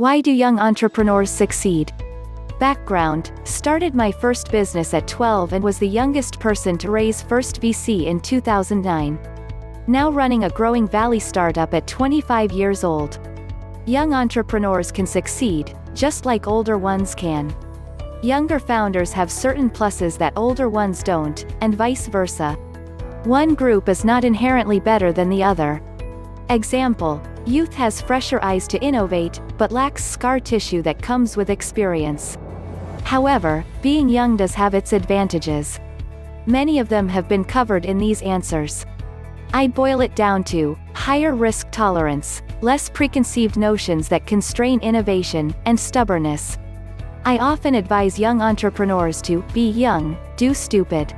Why do young entrepreneurs succeed? Background: started my first business at 12 and was the youngest person to raise first VC in 2009. Now running a growing Valley startup at 25 years old. Young entrepreneurs can succeed, just like older ones can. Younger founders have certain pluses that older ones don't, and vice versa. One group is not inherently better than the other. Example: youth has fresher eyes to innovate, but lacks scar tissue that comes with experience. However, being young does have its advantages. Many of them have been covered in these answers. I'd boil it down to higher risk tolerance, less preconceived notions that constrain innovation, and stubbornness. I often advise young entrepreneurs to be young, do stupid.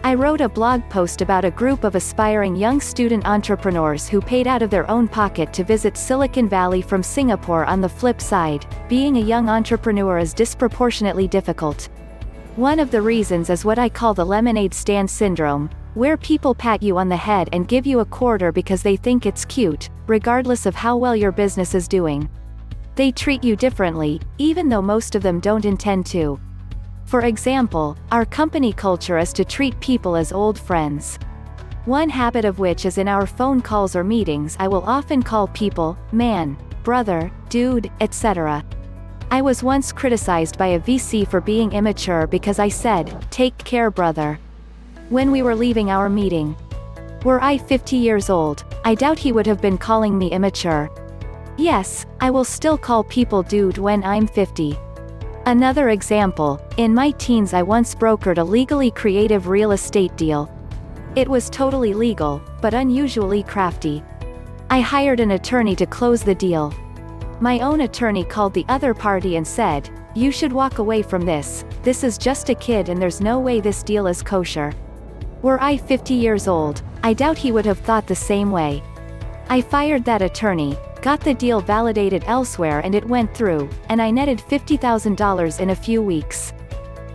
I wrote a blog post about a group of aspiring young student entrepreneurs who paid out of their own pocket to visit Silicon Valley from Singapore. On the flip side, being a young entrepreneur is disproportionately difficult. One of the reasons is what I call the lemonade stand syndrome, where people pat you on the head and give you a quarter because they think it's cute, regardless of how well your business is doing. They treat you differently, even though most of them don't intend to. For example, our company culture is to treat people as old friends. One habit of which is in our phone calls or meetings I will often call people, man, brother, dude, etc. I was once criticized by a VC for being immature because I said, "Take care, brother," when we were leaving our meeting. Were I 50 years old, I doubt he would have been calling me immature. Yes, I will still call people dude when I'm 50. Another example: in my teens I once brokered a legally creative real estate deal. It was totally legal, but unusually crafty. I hired an attorney to close the deal. My own attorney called the other party and said, "You should walk away from this is just a kid and there's no way this deal is kosher." Were I 50 years old, I doubt he would have thought the same way. I fired that attorney, got the deal validated elsewhere and it went through, and I netted $50,000 in a few weeks.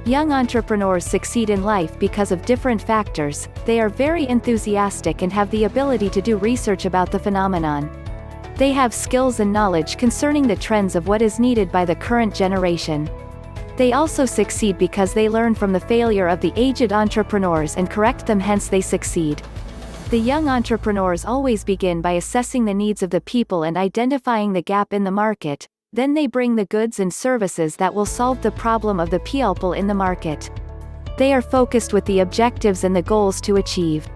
Young entrepreneurs succeed in life because of different factors. They are very enthusiastic and have the ability to do research about the phenomenon. They have skills and knowledge concerning the trends of what is needed by the current generation. They also succeed because they learn from the failure of the aged entrepreneurs and correct them, hence they succeed. The young entrepreneurs always begin by assessing the needs of the people and identifying the gap in the market, then they bring the goods and services that will solve the problem of the people in the market. They are focused with the objectives and the goals to achieve.